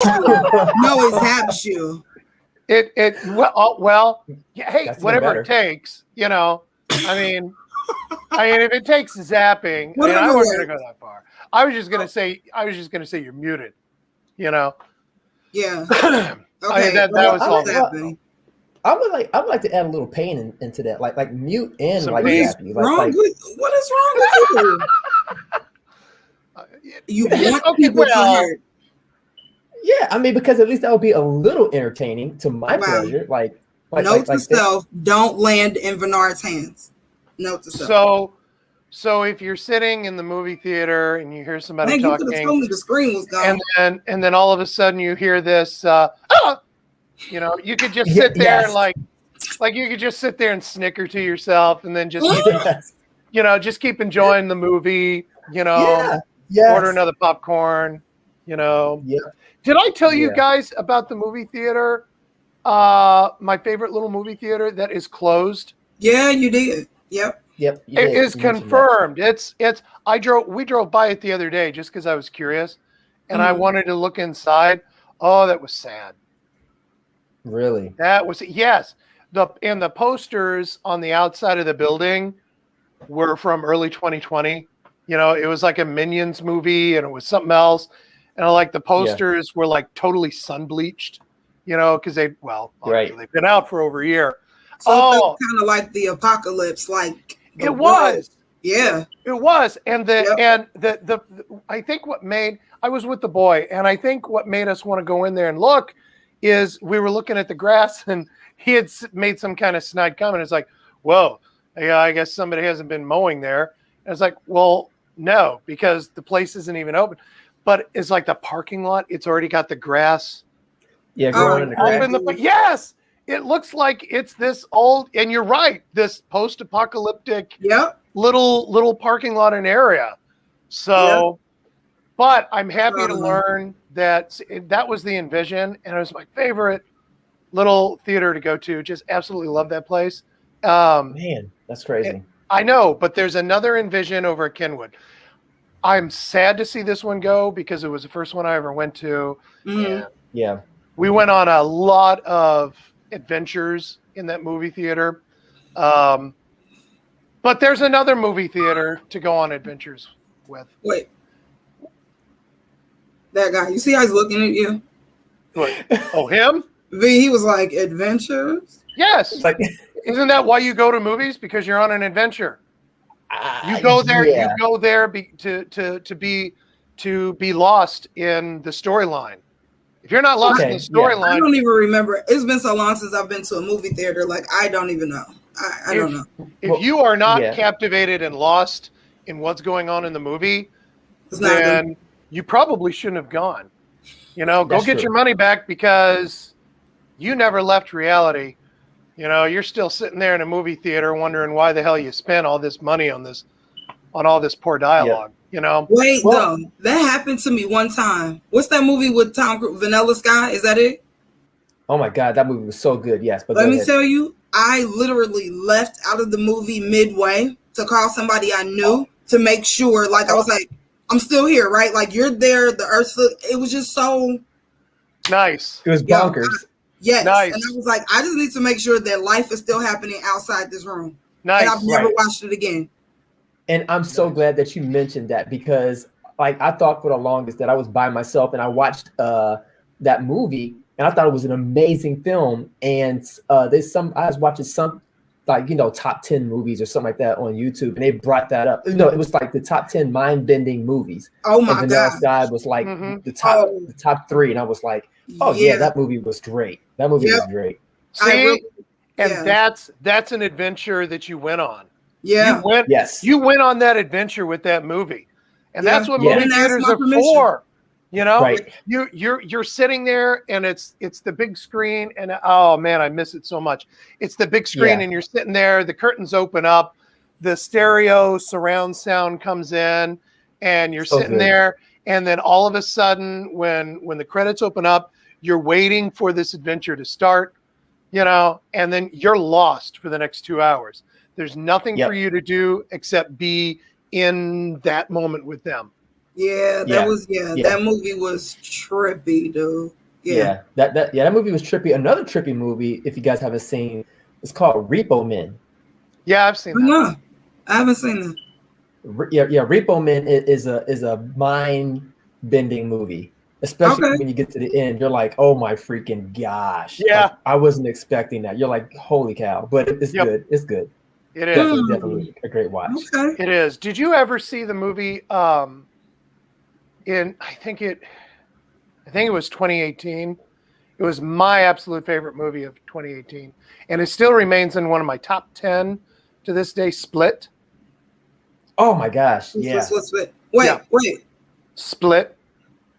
you. No, it zaps you. Hey, That's even whatever better. it takes, I mean, if it takes zapping, I wasn't gonna go that far. I was just gonna say you're muted. Yeah. Okay. Okay. That was all. Zapping. I would like to add a little pain into that, like mute and Some like pain? zap you. What is wrong with you? You want people to hurt. Yeah, I mean, because at least that would be a little entertaining to my pleasure. Note to self: don't land in Bernard's hands. Note to self. So if you're sitting in the movie theater and you hear somebody Man, talking, you could have told me the screen was gone. and then all of a sudden you hear this, you could just sit there and like you could just sit there and snicker to yourself, and then just just keep enjoying the movie. Order another popcorn. Did I tell you guys about the movie theater? My favorite little movie theater that is closed. Yeah, you did. Yep. It is confirmed. We drove by it the other day just because I was curious, and I wanted to look inside. Oh, that was sad. Really? That was yes. The posters on the outside of the building were from early 2020. It was like a Minions movie, and it was something else. And like the posters were like totally sun bleached, because they've been out for over a year. So it felt kind of like the apocalypse, like it was. Yeah, it was. And the I think I was with the boy, and I think what made us want to go in there and look is we were looking at the grass, and he had made some kind of snide comment. It's like, whoa, yeah, I guess somebody hasn't been mowing there. And it's like, well, no, because the place isn't even open. But it's like the parking lot. It's already got the grass. Yeah, growing in the grass. Yes, it looks like it's this old. And you're right. This post-apocalyptic little parking lot and area. So, but I'm happy to learn that was the Envision, and it was my favorite little theater to go to. Just absolutely love that place. Man, that's crazy. I know, but there's another Envision over at Kenwood. I'm sad to see this one go because it was the first one I ever went to. Mm-hmm. We went on a lot of adventures in that movie theater. But there's another movie theater to go on adventures with. Wait. That guy. You see how he's looking at you? What? Oh, him? V, he was like, adventures? Yes. Isn't that why you go to movies? Because you're on an adventure. You go there. You go there to be lost in the storyline. If you're not lost in the storyline, I don't even remember. It's been so long since I've been to a movie theater. Like I don't even know. I don't know. If you are not captivated and lost in what's going on in the movie, then you probably shouldn't have gone. Go get your money back because you never left reality. You're still sitting there in a movie theater wondering why the hell you spent all this money on all this poor dialogue. Wait, no, that happened to me one time. What's that movie with Tom Cruise, Vanilla Sky? Is that it? Oh my God, that movie was so good. Yes, but let me tell you, I literally left out of the movie midway to call somebody I knew to make sure. Like I was like, I'm still here, right? Like you're there. The Earth. It was just so nice. It was bonkers. Yes. Nice. And I was like, I just need to make sure that life is still happening outside this room. Nice. And I've never watched it again. And I'm so glad that you mentioned that because I thought for the longest that I was by myself and I watched that movie and I thought it was an amazing film. And I was watching some top 10 movies or something like that on YouTube, and they brought that up. No, it was like the top 10 mind-bending movies. Oh my God. God. Sky was like the top 3. And I was like, that movie was great. That movie was great. See, that's an adventure that you went on. Yeah. You went on that adventure with that movie. And that's what movie theaters are for. Right. You're sitting there and it's the big screen and oh man, I miss it so much. It's the big screen and you're sitting there, the curtains open up, the stereo surround sound comes in and you're sitting there, and then all of a sudden when the credits open up, you're waiting for this adventure to start, and then you're lost for the next 2 hours. There's nothing for you to do except be in that moment with them. Yeah, Yeah. that movie was trippy, dude. Yeah. That movie was trippy. Another trippy movie, if you guys haven't seen, it's called Repo Man. Yeah, I've seen that. No, I haven't seen that. Repo Man is a mind bending movie, especially Okay. when you get to the end. You're like, oh my freaking gosh! Yeah. Like, I wasn't expecting that. You're like, holy cow! But it's good. It's good. It is Definitely a great watch. Okay. It is. Did you ever see the movie? I think it was 2018. It was my absolute favorite movie of 2018, and it still remains in one of my top 10 to this day. Split. Oh my gosh! Yeah. Wait. Split.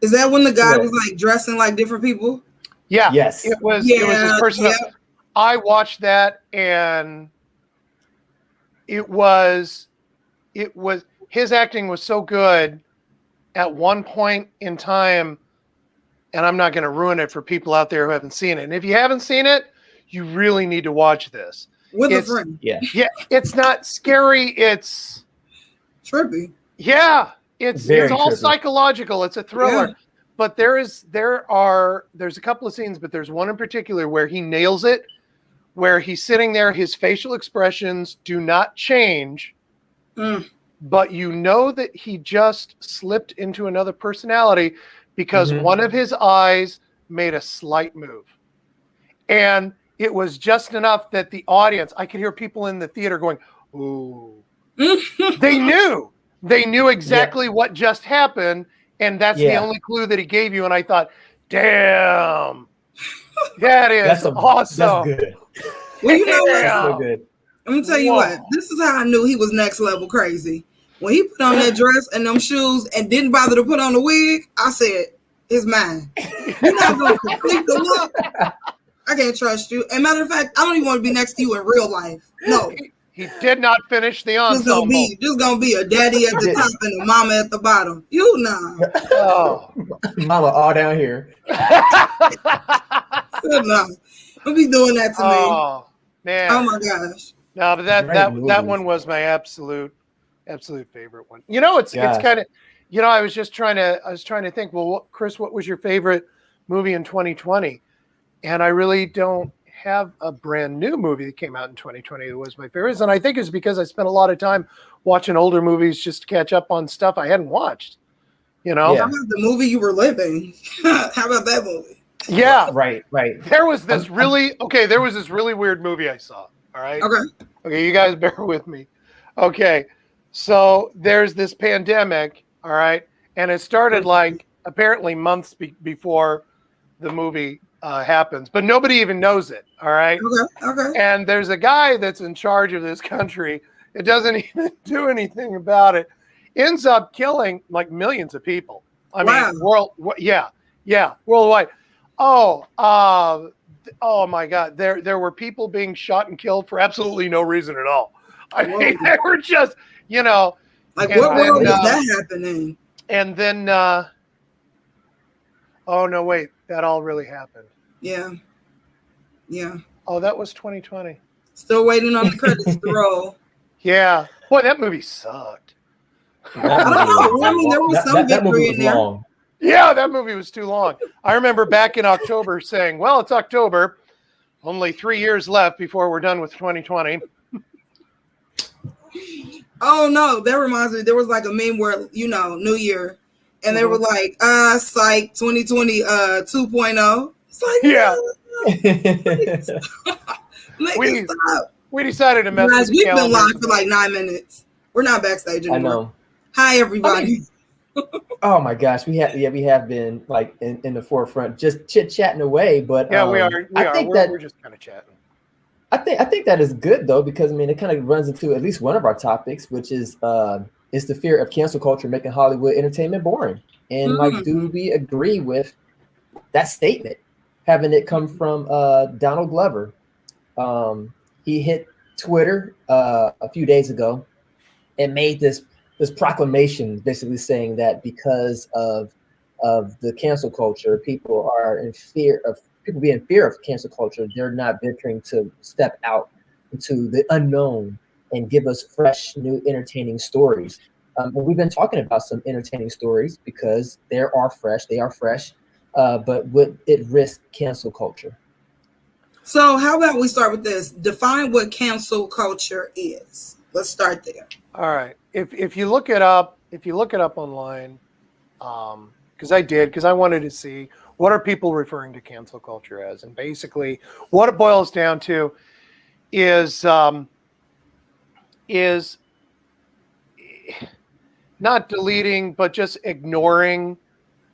Is that when the guy was like dressing like different people? Yeah. Yes. It was his person. Yeah. I watched that, and it was his acting was so good at one point in time, and I'm not going to ruin it for people out there who haven't seen it. And if you haven't seen it, you really need to watch this. With a friend. Yeah. Yeah. It's not scary. It's trippy. Yeah. It's all trippy. Psychological. It's a thriller. Yeah. But there's a couple of scenes, but there's one in particular where he nails it, where he's sitting there, his facial expressions do not change, but you know that he just slipped into another personality because one of his eyes made a slight move. And it was just enough that the audience, I could hear people in the theater going, ooh. They knew exactly what just happened. And that's the only clue that he gave you. And I thought, damn, that is awesome. That's good. Well, you know what? That's so good. Let me tell you what. This is how I knew he was next level crazy. When he put on that dress and them shoes and didn't bother to put on the wig, I said, it's mine. You're not going to complete the look. I can't trust you. And matter of fact, I don't even want to be next to you in real life. No. He did not finish the ensemble. Just gonna be a daddy at the top and a mama at the bottom. You know. Oh. Mama all down here. No. Don't be doing that to me. Oh, man. Oh my gosh. No, but that one was my absolute favorite one. You know, it's kind of, you know, I was trying to think, well, Chris, what was your favorite movie in 2020? And I really don't have a brand new movie that came out in 2020 that was my favorite. And I think it's because I spent a lot of time watching older movies just to catch up on stuff I hadn't watched. You know? How about the movie you were living? How about that movie? Yeah. Right. There was this really weird movie I saw. All right. Okay, you guys bear with me. Okay. So there's this pandemic, all right, and it started like apparently months before the movie happens, but nobody even knows it. All right. Okay. And there's a guy that's in charge of this country. It doesn't even do anything about it. Ends up killing like millions of people. I mean, worldwide. Oh my God. There were people being shot and killed for absolutely no reason at all. I mean, they were just, you know, like what world was that happening? And then, oh no, wait. That all really happened. Yeah. Oh, that was 2020. Still waiting on the credits to roll. Yeah. Boy, that movie sucked. I don't know. I mean, there was some victory in there. Long. Yeah, that movie was too long. I remember back in October saying, well, it's October. Only 3 years left before we're done with 2020. Oh, no. That reminds me. There was like a meme where, you know, New Year. And they were like, psych 2020 2.0. It's like, stop. We decided to mess with the we've calendar. been live for like 9 minutes. We're not backstage anymore. I know. Hi, everybody. Oh my gosh, we have been like in the forefront, just chit-chatting away. But yeah, we are. We're just kind of chatting. I think that is good though, because I mean it kind of runs into at least one of our topics, which is the fear of cancel culture making Hollywood entertainment boring. And like, do we agree with that statement? Having it come from Donald Glover. He hit Twitter a few days ago and made this proclamation basically saying that because of the cancel culture, people be in fear of cancel culture. They're not venturing to step out into the unknown and give us fresh, new, entertaining stories. we've been talking about some entertaining stories because they are fresh. But would it risk cancel culture? So how about we start with this? Define what cancel culture is. Let's start there. All right. If you look it up, online, because I wanted to see what are people referring to cancel culture as, and basically what it boils down to is not deleting, but just ignoring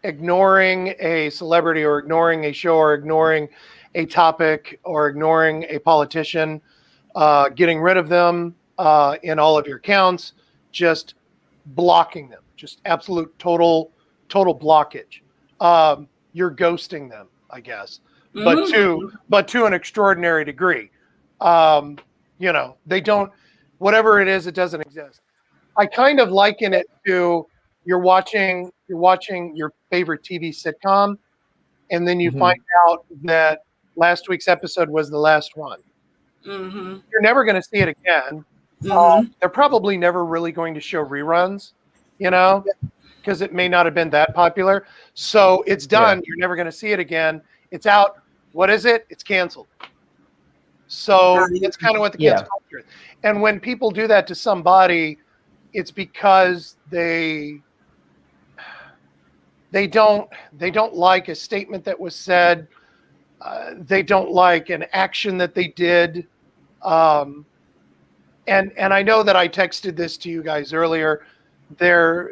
a celebrity, or ignoring a show, or ignoring a topic, or ignoring a politician, getting rid of them in all of your accounts, just blocking them, just absolute total blockage. You're ghosting them, I guess, but to an extraordinary degree. They don't, whatever it is, it doesn't exist. I kind of liken it to you're watching your favorite TV sitcom, and then you find out that last week's episode was the last one. You're never going to see it again. They're probably never really going to show reruns, because it may not have been that popular. So it's done. You're never going to see it again. It's out. What is it? It's canceled. So that's kind of what the cancel culture is. And when people do that to somebody, it's because they don't like a statement that was said. They don't like an action that they did. And I know that I texted this to you guys earlier. There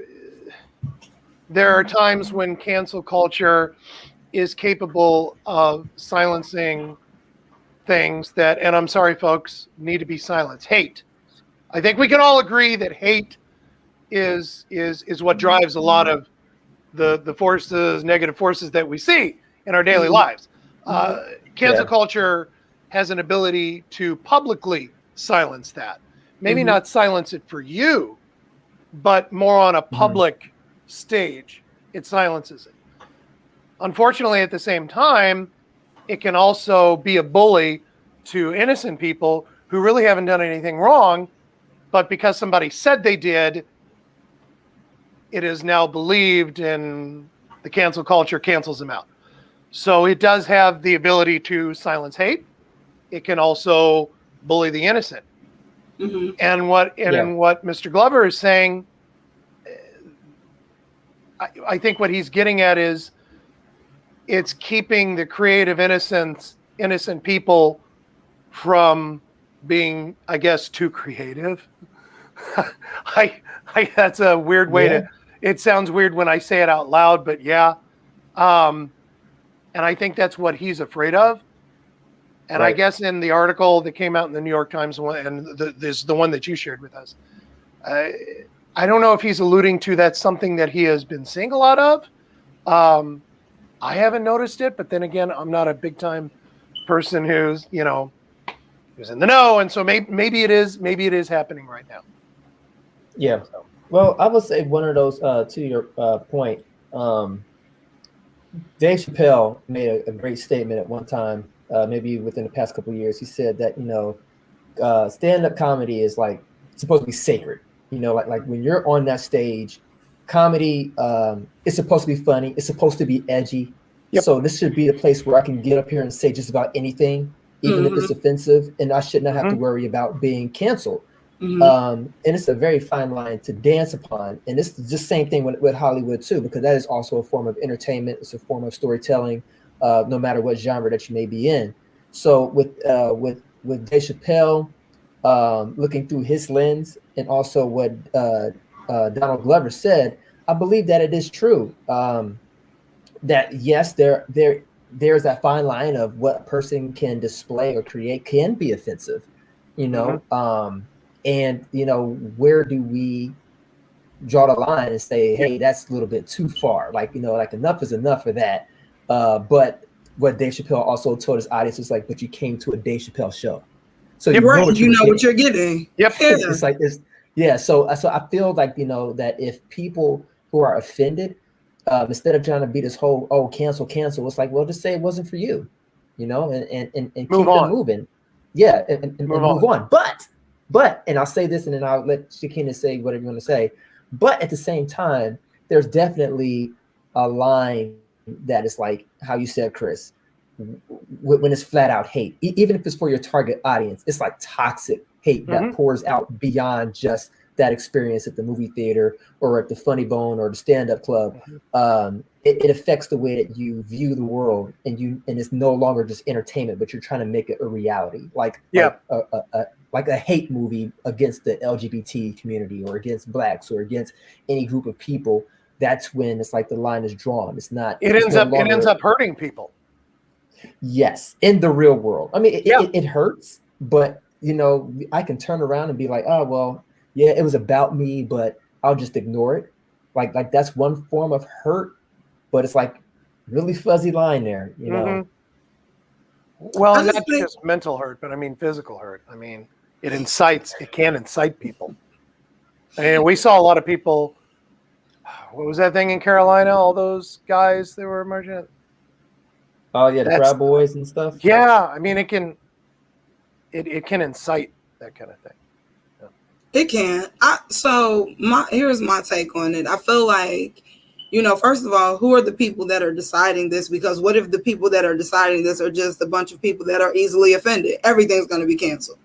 are times when cancel culture is capable of silencing things that, and I'm sorry, folks, need to be silenced. Hate. I think we can all agree that hate is what drives a lot of the forces, negative forces that we see in our daily lives. Cancel culture has an ability to publicly silence that. Maybe not silence it for you, but more on a public stage, it silences it. Unfortunately, at the same time, it can also be a bully to innocent people who really haven't done anything wrong, but because somebody said they did, it is now believed, and the cancel culture cancels them out. So it does have the ability to silence hate. It can also bully the innocent. And what Mr. Glover is saying, I think what he's getting at is it's keeping the creative innocent people from being, I guess, too creative. That's a weird way to. It sounds weird when I say it out loud, but yeah. And I think that's what he's afraid of. And I guess in the article that came out in the New York Times, and the one that you shared with us, I don't know if he's alluding to that's something that he has been seeing a lot of. I haven't noticed it, but then again, I'm not a big time person who's in the know, and so maybe it is happening right now. Yeah. Well, I would say one of those to your point. Dave Chappelle made a great statement at one time, maybe within the past couple of years. He said that stand-up comedy is like supposed to be sacred. Like when you're on that stage, comedy is supposed to be funny. It's supposed to be edgy. Yep. So this should be the place where I can get up here and say just about anything, even if it's offensive, and I should not have to worry about being canceled. And it's a very fine line to dance upon. And it's the same thing with Hollywood too, because that is also a form of entertainment. It's a form of storytelling, no matter what genre that you may be in. So with Dave Chappelle, looking through his lens, and also what Donald Glover said, I believe that it is true. That yes, there's that fine line of what a person can display or create can be offensive, and where do we draw the line and say, hey, that's a little bit too far, like enough is enough for that. But what Dave Chappelle also told his audience is like, but you came to a Dave Chappelle show, so you know what you're getting. Yep. It's like this. Yeah. So I feel like that if people who are offended, instead of trying to be this whole cancel, it's like, well, just say it wasn't for you, and keep it moving. Yeah, and move on. But, and I'll say this, and then I'll let Shakina say whatever you want to say. But at the same time, there's definitely a line that is like how you said, Chris, when it's flat out hate, even if it's for your target audience, it's like toxic hate that pours out beyond just that experience at the movie theater or at the Funny Bone or the stand-up club. It affects the way that you view the world, and it's no longer just entertainment, but you're trying to make it a reality, like a hate movie against the LGBT community or against blacks or against any group of people. That's when it's like the line is drawn. It's not. It ends up hurting people. Yes, in the real world. I mean, it hurts, but I can turn around and be like, oh well, yeah, it was about me, but I'll just ignore it. Like that's one form of hurt, but it's like really fuzzy line there, know. Well, not just mental hurt, but I mean physical hurt. I mean, it can incite people. I mean, we saw a lot of people. What was that thing in Carolina? All those guys that were marching. Oh yeah, the Proud Boys and stuff. Yeah, I mean, it can incite that kind of thing. Yeah. It can. Here's my take on it. I feel like, first of all, who are the people that are deciding this? Because what if the people that are deciding this are just a bunch of people that are easily offended? Everything's going to be canceled.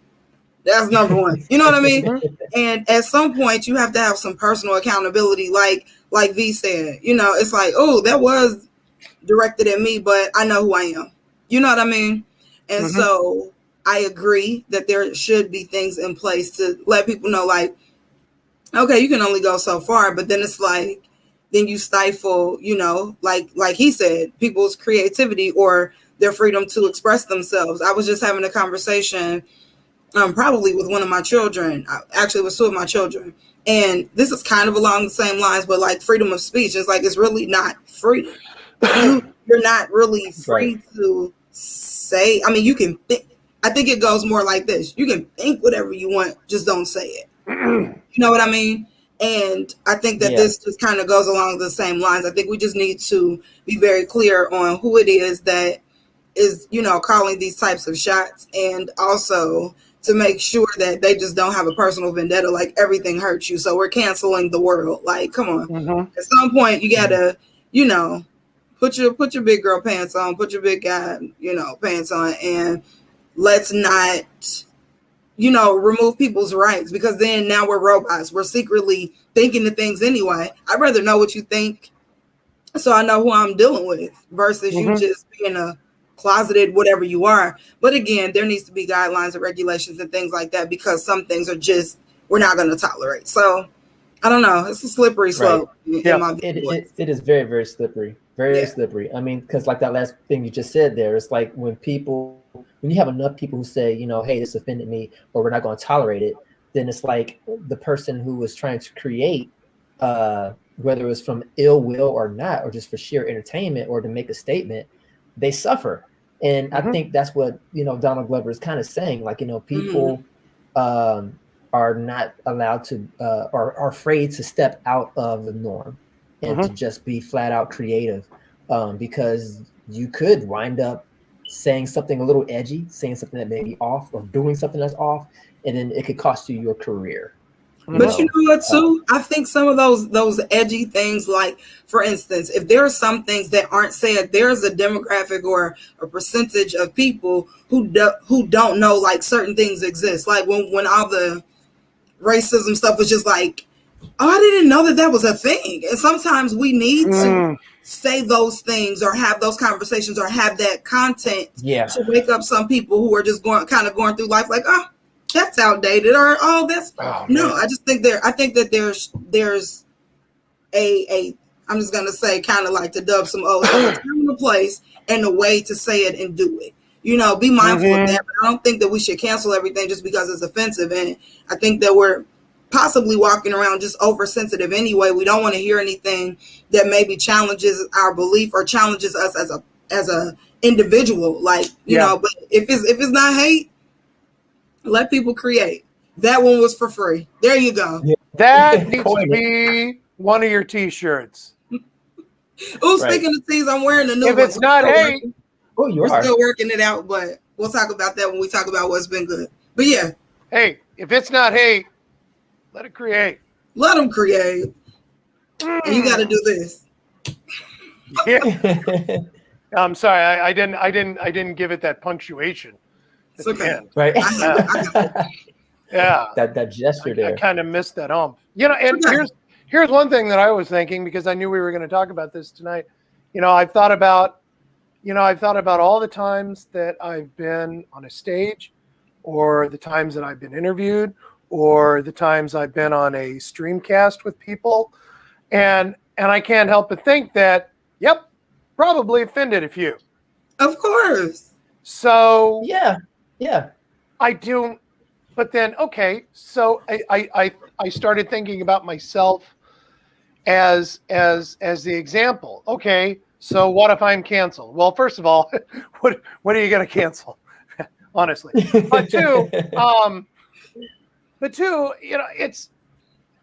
That's number one. You know what I mean? And at some point, you have to have some personal accountability, like V said. It's like, oh, that was directed at me, but I know who I am. You know what I mean? And so I agree that there should be things in place to let people know, like, okay, you can only go so far, but then it's like, then you stifle, like he said, people's creativity or their freedom to express themselves. I was just having a conversation probably with one of my children. Actually, it was two of my children. And this is kind of along the same lines, but like freedom of speech is like, it's really not freedom. You're not really free to say. I mean, you can think. I think it goes more like this. You can think whatever you want, just don't say it. You know what I mean? And I think that this just kind of goes along the same lines. I think we just need to be very clear on who it is that is, calling these types of shots, and also to make sure that they just don't have a personal vendetta, like everything hurts you, so we're canceling the world. Like, come on. At some point, you gotta, put your big girl pants on, put your big guy, pants on, and let's not, remove people's rights, because then now we're robots. We're secretly thinking the things anyway. I'd rather know what you think so I know who I'm dealing with versus you just being a closeted whatever you are. But again, there needs to be guidelines and regulations and things like that, because some things are just, we're not going to tolerate. So I don't know. It's a slippery slope. Right. It is very, very slippery. Very slippery. I mean, because like that last thing you just said there, it's like when you have enough people who say, hey, this offended me, or we're not going to tolerate it, then it's like the person who was trying to create, whether it was from ill will or not, or just for sheer entertainment or to make a statement, they suffer. And I think that's what, Donald Glover is kind of saying, like, people are not allowed to, are afraid to step out of the norm and to just be flat out creative, because you could wind up saying something a little edgy, saying something that may be off, or doing something that's off, and then it could cost you your career. But you know what, too? I think some of those edgy things, like, for instance, if there are some things that aren't said, there's a demographic or a percentage of people who don't know, like, certain things exist. Like when all the racism stuff was just like, oh, I didn't know that was a thing. And sometimes we need to say those things or have those conversations or have that content to wake up some people who are just going through life like, oh, that's outdated, or I just think I think that there's a I'm just gonna say, kind of like to dub some old time and a place and a way to say it and do it. Be mindful of that. But I don't think that we should cancel everything just because it's offensive. And I think that we're possibly walking around just oversensitive anyway. We don't want to hear anything that maybe challenges our belief or challenges us as a individual. Like, but if it's not hate, let people create. That one was for free. There you go. Yeah. That needs to be one of your t-shirts. Speaking of tees, I'm wearing a new one. If it's not hate, we're still working it out, but we'll talk about that when we talk about what's been good. But yeah. Hey, if it's not hate, let it create. Let them create. And you got to do this. Yeah. I'm sorry, I didn't give it that punctuation. It's okay. Right. Yeah. That gesture there. I kind of missed that And here's one thing that I was thinking, because I knew we were going to talk about this tonight. I've thought about all the times that I've been on a stage, or the times that I've been interviewed, or the times I've been on a streamcast with people. And I can't help but think that, yep, probably offended a few. Of course. So yeah. I do, but then so I started thinking about myself as the example. Okay, so what if I'm canceled? Well, first of all, what are you going to cancel? Honestly, but two, it's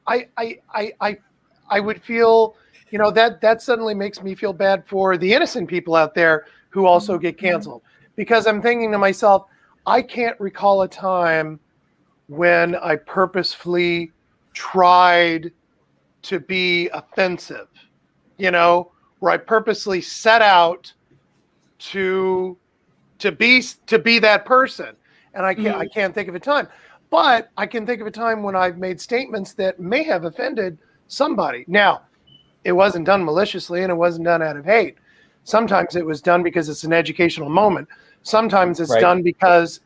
I would feel, that suddenly makes me feel bad for the innocent people out there who also get canceled, because I'm thinking to myself, I can't recall a time when I purposefully tried to be offensive, where I purposely set out to be that person. And I can't think of a time, but I can think of a time when I've made statements that may have offended somebody. Now, it wasn't done maliciously, and it wasn't done out of hate. Sometimes it was done because it's an educational moment. Sometimes it's done because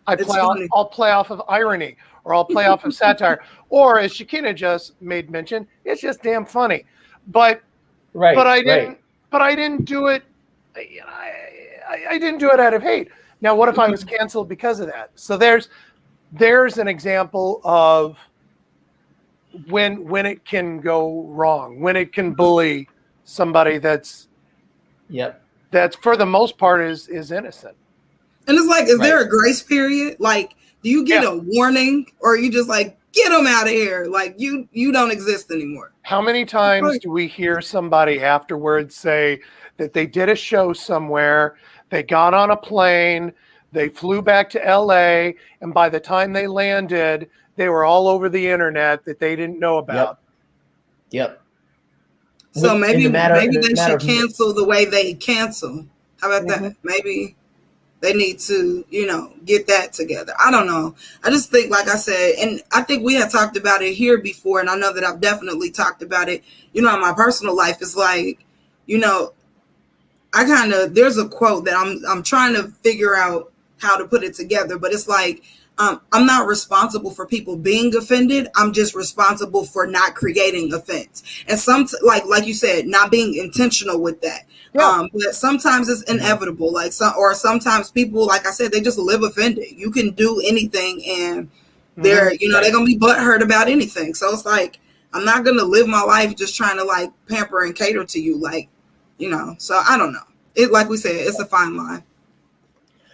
I'll play off of irony, or I'll play off of satire, or as Shakina just made mention, it's just damn funny. But I didn't do it. I didn't do it out of hate. Now, what if I was canceled because of that? So there's an example of when it can go wrong, when it can bully somebody that's for the most part is innocent. And it's like, is there a grace period? Like, do you get a warning, or are you just like, get them out of here? Like, you don't exist anymore. How many times do we hear somebody afterwards say that they did a show somewhere, they got on a plane, they flew back to LA, and by the time they landed, they were all over the internet that they didn't know about? Yep. So maybe they should cancel the way they cancel. How about that? Maybe they need to, get that together. I don't know. I just think, like I said, and I think we had talked about it here before, and I know that I've definitely talked about it, in my personal life. It's like, there's a quote that I'm trying to figure out how to put it together, but it's like, I'm not responsible for people being offended. I'm just responsible for not creating offense. And like you said, not being intentional with that. Yeah. But sometimes it's inevitable. Or sometimes people, like I said, they just live offended. You can do anything, and they're going to be butthurt about anything. So it's like, I'm not going to live my life just trying to pamper and cater to you. So I don't know. It, like we said, it's a fine line.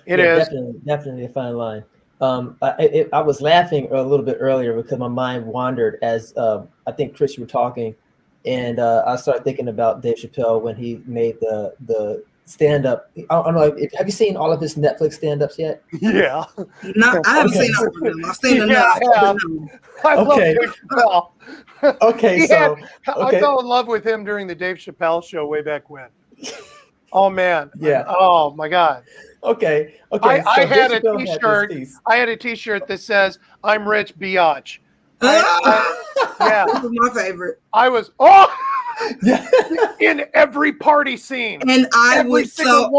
It is definitely a fine line. I was laughing a little bit earlier because my mind wandered as I think, Chris, you were talking, and I started thinking about Dave Chappelle when he made the stand-up. I don't know. Have you seen all of his Netflix stand-ups yet? Yeah. No, I haven't seen all of them. I've seen enough. I love Dave Chappelle. I fell in love with him during the Dave Chappelle show way back when. Oh man. Yeah. Oh my God. Okay. I had a T-shirt. I had a T-shirt that says "I'm rich, biatch." Yeah, this is my favorite. I was in every party scene, and I would so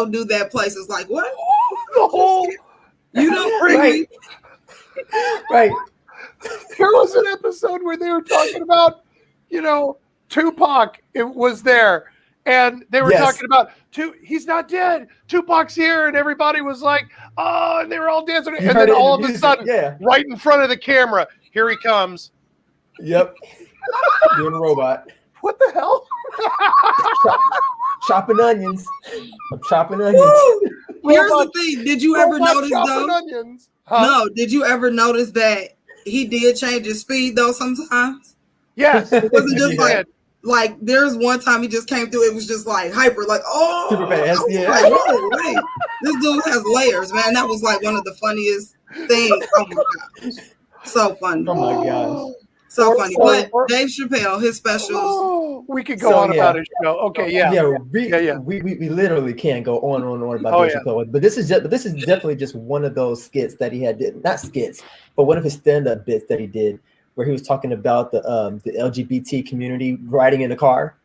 do that. Place is like, what? The whole right. There was an episode where they were talking about, Tupac. It was there. And they were talking about, he's not dead. Tupac's here. And everybody was like, oh, and they were all dancing. And then all of a sudden, right in front of the camera, here he comes. Yep. Doing a robot. What the hell? Chopping onions. I'm chopping onions. Here's the thing. Did you ever notice, though? Onions. Huh? No. Did you ever notice that he did change his speed, though, sometimes? Yes. It wasn't just like there's one time he just came through, it was just like hyper, like, oh, super fast. Yeah. Like, whoa, wait. This dude has layers, man. That was like one of the funniest things. Oh my gosh. So funny. Oh my gosh. So funny. But Dave Chappelle, his specials. Oh, we could go on about his show. Okay, we literally can go on and on about Dave Chappelle. But this is definitely just one of those skits that he had not skits, but one of his stand-up bits that he did where he was talking about the LGBT community riding in the car.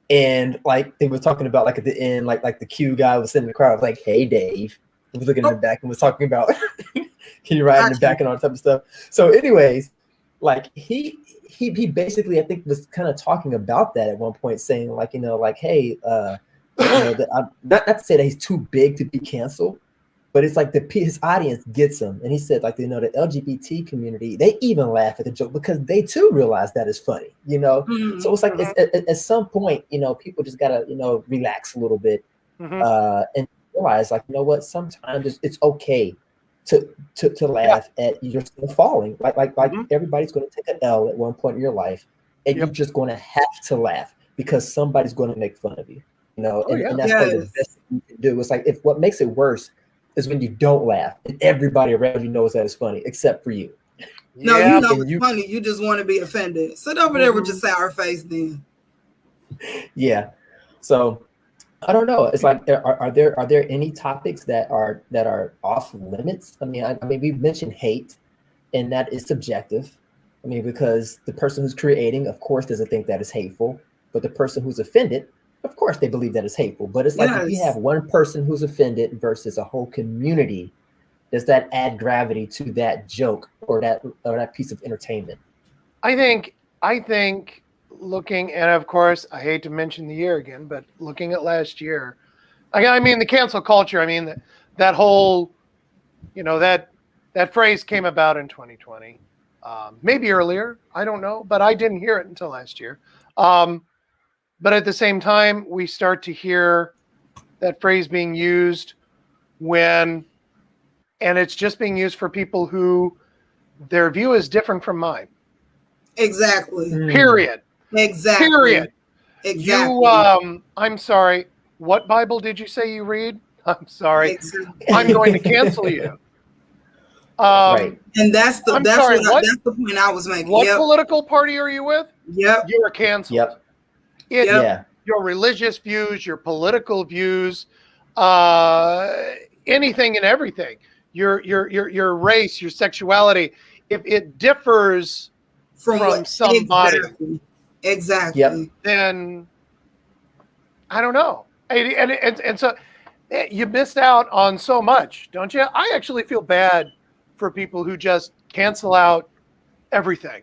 And like they were talking about like at the end, like the Q guy was sitting in the crowd like, "Hey Dave," he was looking in the back and was talking about can you ride in the back and all that type of stuff. So anyways, like he basically I think was kind of talking about that at one point, saying like, like, hey, not to say that he's too big to be canceled, but it's like his audience gets him. And he said like, the LGBT community, they even laugh at the joke because they too realize that is funny, Mm-hmm. So it's like at some point, people just gotta, relax a little bit and realize like, what, sometimes it's okay to laugh at yourself falling. Like everybody's going to take an L at one point in your life, and you're just going to have to laugh because somebody's going to make fun of you. And that's probably the best thing you can do. It's like if what makes it worse is when you don't laugh and everybody around you knows that it's funny except for you. No, it's funny. You just want to be offended. Sit over there with your sour face then. Yeah. So I don't know. It's like are there any topics that are off limits? I mean, we mentioned hate, and that is subjective. I mean, because the person who's creating, of course, doesn't think that is hateful, but the person who's offended, of course, they believe that is hateful. But it's like if you have one person who's offended versus a whole community, does that add gravity to that joke or that piece of entertainment? I think looking, and of course, I hate to mention the year again, but looking at last year, I mean, the cancel culture, I mean, that whole, that phrase came about in 2020, maybe earlier, I don't know, but I didn't hear it until last year. But at the same time, we start to hear that phrase being used and it's just being used for people who their view is different from mine. Exactly. Period. Exactly. Period. Exactly. I'm sorry. What Bible did you say you read? I'm sorry. Exactly. I'm going to cancel you. Right. And that's the point I was making. What political party are you with? Yep. You are canceled. Yep. Your religious views, your political views, anything and everything. Your race, your sexuality. If it differs from somebody, exactly, then I don't know. And so you missed out on so much, don't you? I actually feel bad for people who just cancel out everything.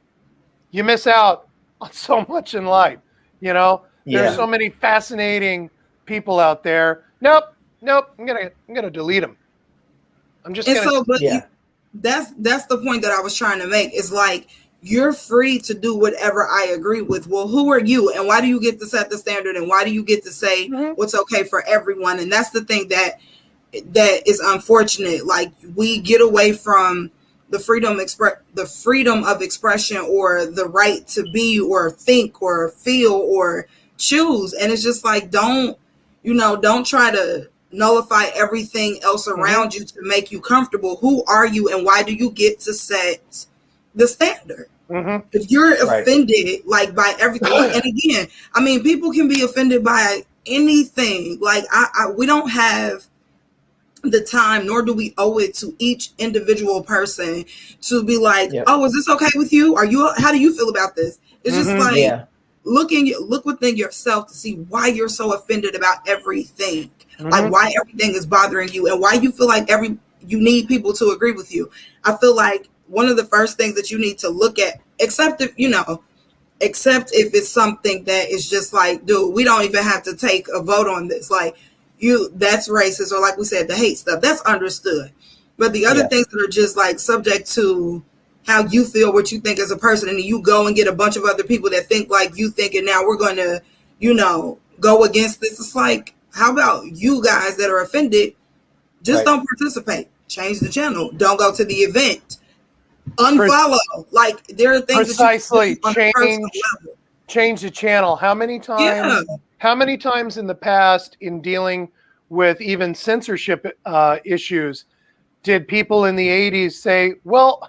You miss out on so much in life. There's so many fascinating people out there. Nope. I'm gonna delete them. I'm just that's the point that I was trying to make. Is like you're free to do whatever I agree with. Well, who are you, and why do you get to set the standard, and why do you get to say what's okay for everyone? And that's the thing that is unfortunate. Like we get away from the freedom of expression, or the right to be or think or feel or choose. And it's just like don't try to nullify everything else around you to make you comfortable. Who are you, and why do you get to set the standard? If you're offended like by everything, and again, I mean, people can be offended by anything. Like we don't have the time, nor do we owe it to each individual person to be like, oh, is this okay with you? How do you feel about this? It's just like look within yourself to see why you're so offended about everything. Like why everything is bothering you, and why you feel like you need people to agree with you. I feel like one of the first things that you need to look at, except if it's something that is just like, dude, we don't even have to take a vote on this. Like that's racist, or like we said, the hate stuff, that's understood. But the other things that are just like subject to how you feel, what you think as a person, and you go and get a bunch of other people that think like you think, and now we're going to, go against this. It's like, how about you guys that are offended, just don't participate, change the channel, don't go to the event, unfollow. Like there are things precisely that change the channel. How many times in the past, in dealing with even censorship issues, did people in the 80s say, well,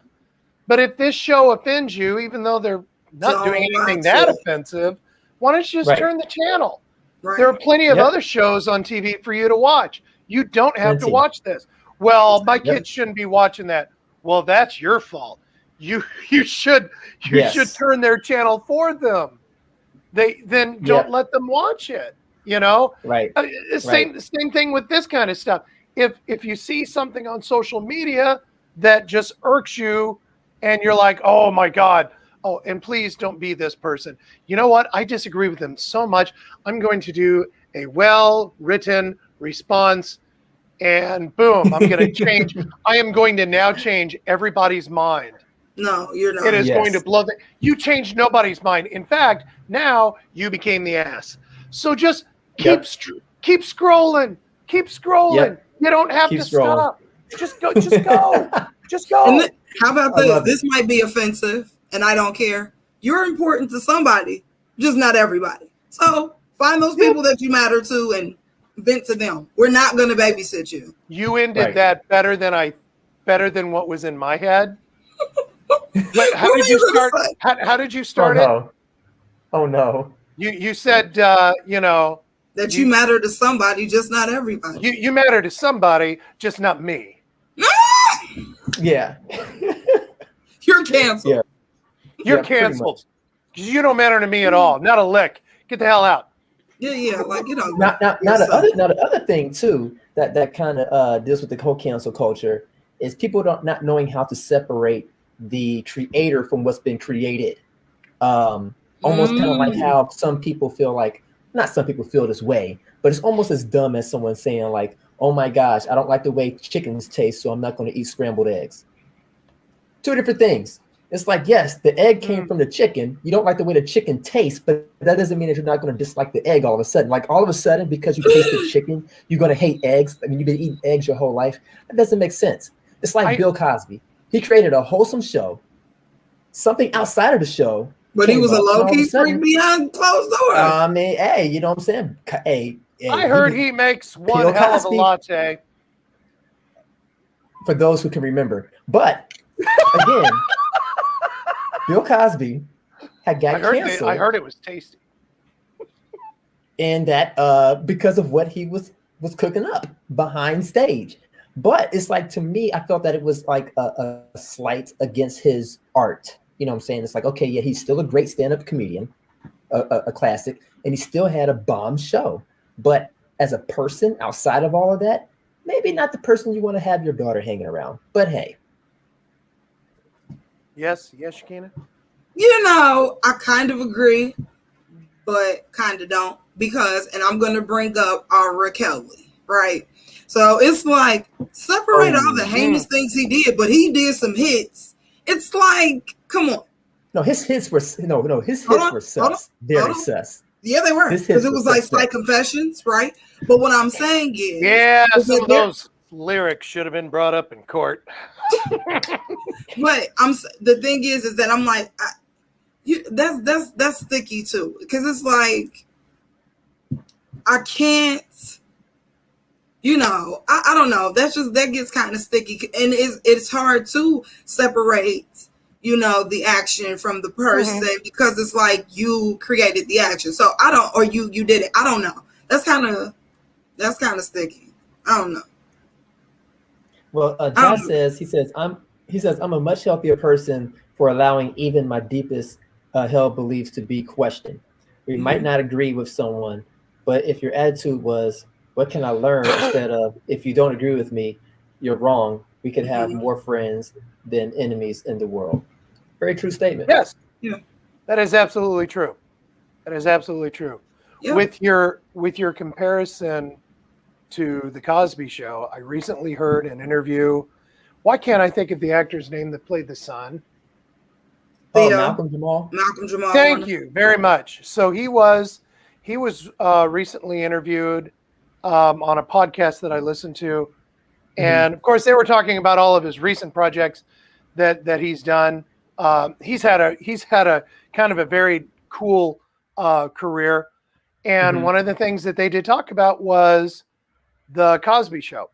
but if this show offends you, even though they're not doing Don't anything watch that it. offensive, why don't you just turn the channel? Right. There are plenty of Yep. other shows on TV for you to watch. You don't have to Plenty. watch this. Well, my Yep. kids shouldn't be watching that. Well, that's your fault. You should Yes. turn their channel for them. Then don't let them watch it. You know, Right. Same thing with this kind of stuff. If you see something on social media that just irks you, and you're like, oh my God, oh, and please don't be this person. You know what? I disagree with them so much. I'm going to do a well-written response, and boom, I'm going to change. I am going to now change everybody's mind. No, you're not. It is going to blow. You changed nobody's mind. In fact, now you became the ass. So just keep scrolling. Keep scrolling. Yep. You don't have to stop. Just go. Just go. Just go. And how about this? This might be offensive, and I don't care. You're important to somebody, just not everybody. So find those people that you matter to and vent to them. We're not going to babysit you. You ended that better than what was in my head. How did you start? How did you start it? Oh no! You said that you matter to somebody, just not everybody. You matter to somebody, just not me. Yeah. You're canceled. Yeah. You're canceled. You don't matter to me at all. Not a lick. Get the hell out. Yeah. Like Now the other thing too that kind of deals with the whole cancel culture is people not knowing how to separate the creator from what's been created. Almost kind of like how some people feel like, not some people feel this way, but it's almost as dumb as someone saying like, oh my gosh, I don't like the way chickens taste, so I'm not going to eat scrambled eggs. Two different things. It's like, yes, the egg came from the chicken. You don't like the way the chicken tastes, but that doesn't mean that you're not going to dislike the egg all of a sudden. Like all of a sudden, because you tasted chicken, you're going to hate eggs. I mean, you've been eating eggs your whole life. That doesn't make sense. It's like Bill Cosby. He created a wholesome show, something outside of the show. But he was a low-key freak behind closed doors. I mean, hey, you know what I'm saying? Hey, I heard he makes one hell of a latte. For those who can remember. But again, Bill Cosby had got canceled. I heard it was tasty. And that because of what he was cooking up behind stage. But it's like, to me, I felt that it was like a slight against his art. You know what I'm saying? It's like, okay, yeah, he's still a great stand-up comedian, a classic, and he still had a bomb show. But as a person outside of all of that, maybe not the person you want to have your daughter hanging around. But hey. Yes, Shakina? I kind of agree, but kind of don't. Because, and I'm going to bring up R. Kelly, right? So it's like, separate all the heinous things he did, but he did some hits. It's like, come on. No, his hits were were sus. Very sus. Yeah, they were. Because it was like Slight Confessions, right? But what I'm saying is, some of those lyrics should have been brought up in court. But the thing is that I'm like, that's sticky too, because it's like, I can't. I don't know. That gets kind of sticky, and it's hard to separate, the action from the person, because it's like you created the action. So you did it. I don't know. That's kind of sticky. I don't know. Well, Josh says I'm a much healthier person for allowing even my deepest held beliefs to be questioned. We might not agree with someone, but if your attitude was, what can I learn, instead of, if you don't agree with me, you're wrong, we could have more friends than enemies in the world. Very true statement. Yes. Yeah. That is absolutely true. That is absolutely true. Yeah. With your comparison to the Cosby Show, I recently heard an interview. Why can't I think of the actor's name that played the son? Malcolm Jamal. Malcolm Jamal. Thank you very much. So he was recently interviewed on a podcast that I listened to, and of course they were talking about all of his recent projects that he's done. He's had a kind of a very cool career, and one of the things that they did talk about was the Cosby Show.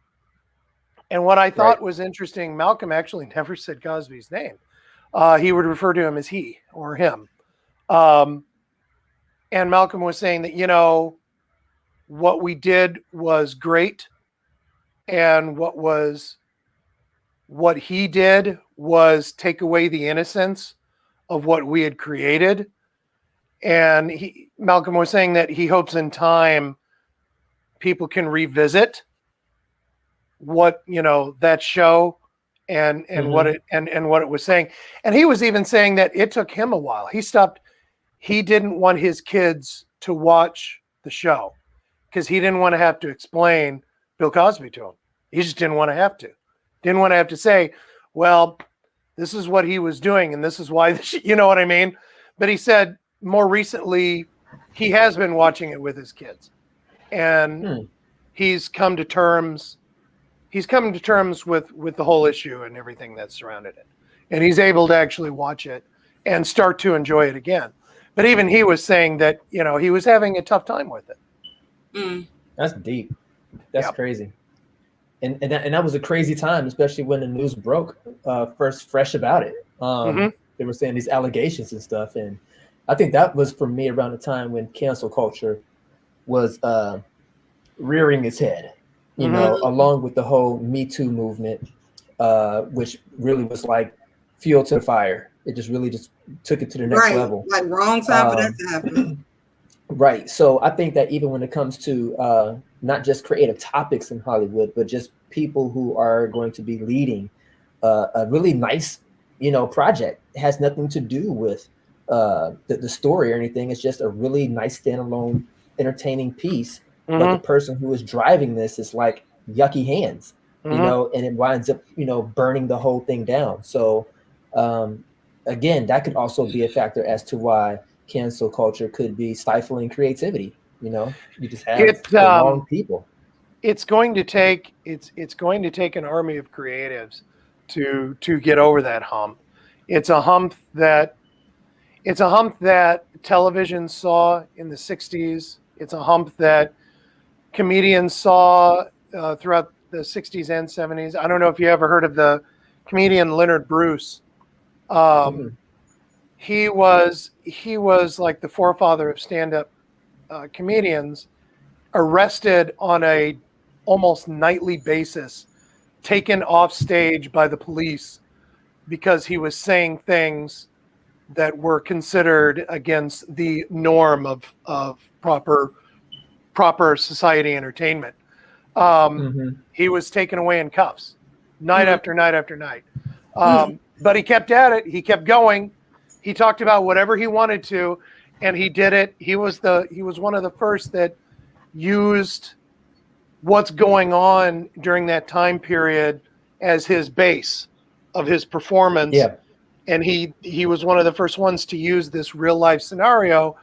And what I thought was interesting, Malcolm actually never said Cosby's name. He would refer to him as he or him. And Malcolm was saying that, you know, what we did was great. And what he did was take away the innocence of what we had created. And Malcolm was saying that he hopes in time people can revisit what, you know, that show and what it and what it was saying. And he was even saying that it took him a while. He didn't want his kids to watch the show because he didn't want to have to explain Bill Cosby to them. He just didn't want to have to. Didn't want to have to say, well, this is what he was doing and this is why, you know what I mean? But he said more recently he has been watching it with his kids. And he's come to terms with the whole issue and everything that surrounded it. And he's able to actually watch it and start to enjoy it again. But even he was saying that, you know, he was having a tough time with it. That's deep. That's crazy. And that was a crazy time, especially when the news broke first fresh about it. They were saying these allegations and stuff. And I think that was for me around the time when cancel culture was rearing its head, you know, along with the whole Me Too movement, which really was like fuel to the fire. It just really just took it to the next level. Like wrong time for that to happen. Right. So I think that even when it comes to not just creative topics in Hollywood, but just people who are going to be leading a really nice, you know, project, it has nothing to do with the story or anything. It's just a really nice standalone, entertaining piece. But the person who is driving this is like yucky hands, you know, and it winds up, you know, burning the whole thing down. So again, that could also be a factor as to why cancel culture could be stifling creativity. You know, you just have the wrong people. It's going to take an army of creatives to get over that hump. It's a hump that television saw in the 60s. It's a hump that comedians saw throughout the 60s and 70s. I don't know if you ever heard of the comedian Leonard Bruce. He was like the forefather of stand-up comedians, arrested on a almost nightly basis, taken off stage by the police because he was saying things that were considered against the norm of proper society entertainment. He was taken away in cuffs night after night after night. But he kept at it. He kept going. He talked about whatever he wanted to, and he did it. He was one of the first that used what's going on during that time period as his base of his performance. Yeah. And he was one of the first ones to use this real life scenario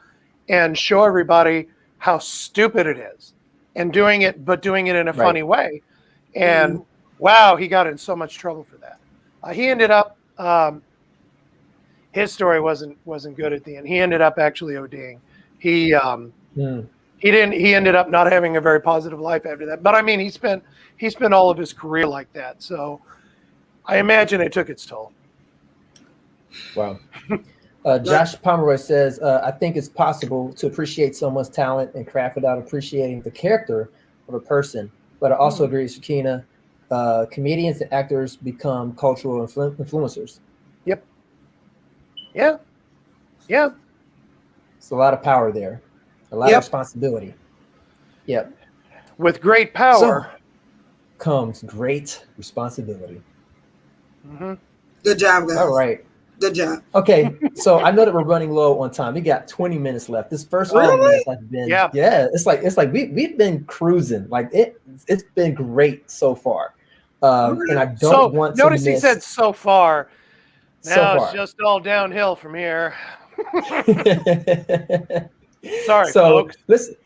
and show everybody how stupid it is, and doing it in a funny way. And wow, he got in so much trouble for that. He ended up, his story wasn't good at the end. He ended up actually ODing. He ended up not having a very positive life after that. But I mean, he spent all of his career like that. So I imagine it took its toll. Wow. Josh Pomeroy says, I think it's possible to appreciate someone's talent and craft without appreciating the character of a person. But I also agree with Shakina. Comedians and actors become cultural influencers. Yep. Yeah. Yeah. It's a lot of power there. A lot of responsibility. Yep. With great power comes great responsibility. Good job, guys. All right. Good job. Okay, so I know that we're running low on time. We got 20 minutes left. This first 5 minutes has been it's like we've been cruising. Like it's been great so far. And I don't want to notice miss, he said so far. Now it's just all downhill from here. Sorry, folks. Listen.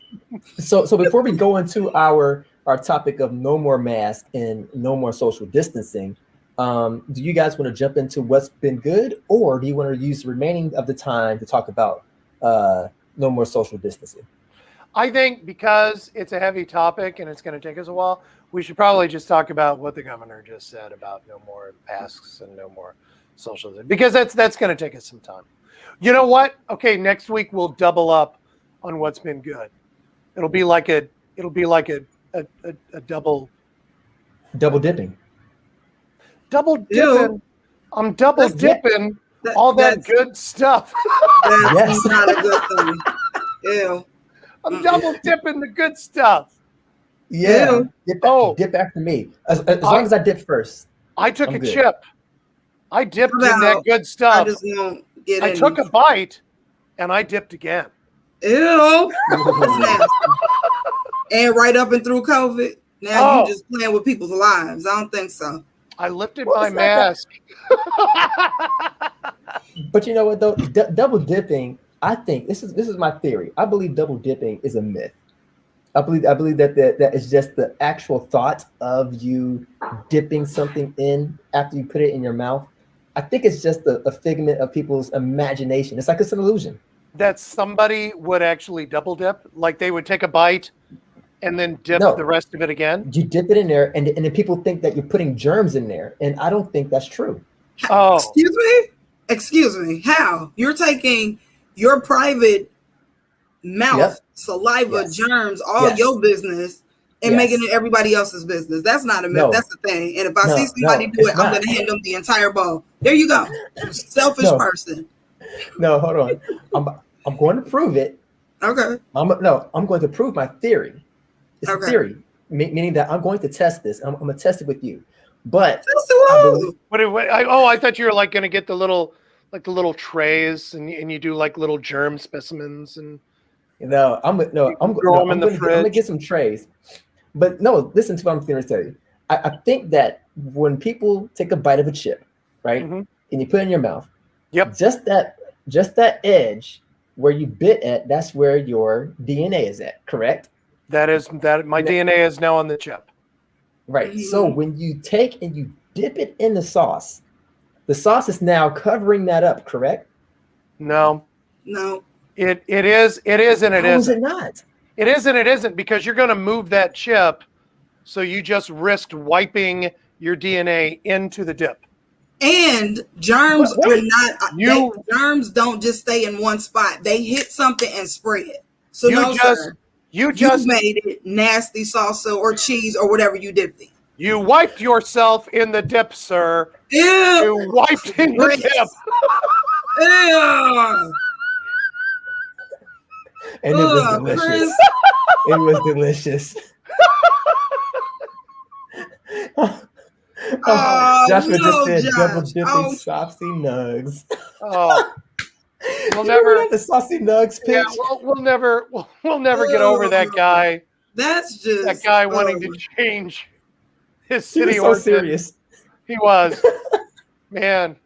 So before we go into our topic of no more masks and no more social distancing, do you guys want to jump into what's been good, or do you want to use the remaining of the time to talk about no more social distancing? I think because it's a heavy topic and it's going to take us a while, we should probably just talk about what the governor just said about no more masks and no more social distancing, because that's going to take us some time. You know what? Okay, next week we'll double up on what's been good. It'll be like a double dipping. Double Ew. dipping. I'm double dipping all that good stuff. That's Yes. not a good thing. Ew. I'm double dipping the good stuff. Yeah. Ew. Dip after me. As long as I dip first. I took I'm a good. chip. I dipped in Well, that good I stuff. just won't get I any. took a bite and I dipped again. Ew. That's nasty. And right up and through COVID. Now you just playing with people's lives. I don't think so. I lifted my mask. But you know what though? Double dipping, I think this is my theory. I believe double dipping is a myth. I believe that is just the actual thought of you dipping something in after you put it in your mouth. I think it's just a figment of people's imagination. It's like it's an illusion. That somebody would actually double dip, like they would take a bite and then dip the rest of it again. You dip it in there, and then people think that you're putting germs in there, and I don't think that's true. Oh, excuse me. How? You're taking your private mouth, saliva, germs, all your business, and making it everybody else's business. That's not a myth. No. That's the thing. And if I see somebody do it, I'm going to hand them the entire bowl. There you go. You selfish person. No, hold on. I'm going to prove it. Okay. I'm going to prove my theory. It's a theory, meaning that I'm going to test this. I'm going to test it with you. But I thought you were like going to get the little trays and you do like little germ specimens and. I'm going to get some trays. But no, listen to what I'm going to tell you. I think that when people take a bite of a chip, right, and you put it in your mouth, just that edge where you bit at, that's where your DNA is at, correct? My DNA is now on the chip. Right. So when you take and you dip it in the sauce is now covering that up, correct? No. It is and it isn't. How is it not? It is and it isn't, because you're going to move that chip, so you just risked wiping your DNA into the dip. And germs germs don't just stay in one spot. They hit something and spread. So you just made it nasty salsa or cheese or whatever you dipped in. You wiped yourself in the dip, sir. Ew. You wiped in the dip. Ew. And it was delicious. It was delicious. Joshua just said double dipping saucy nugs. Oh, we'll never the saucy nugs pitch. Yeah, we'll never get over that guy. That's just that guy wanting to change his city. He was so serious. He was. Man.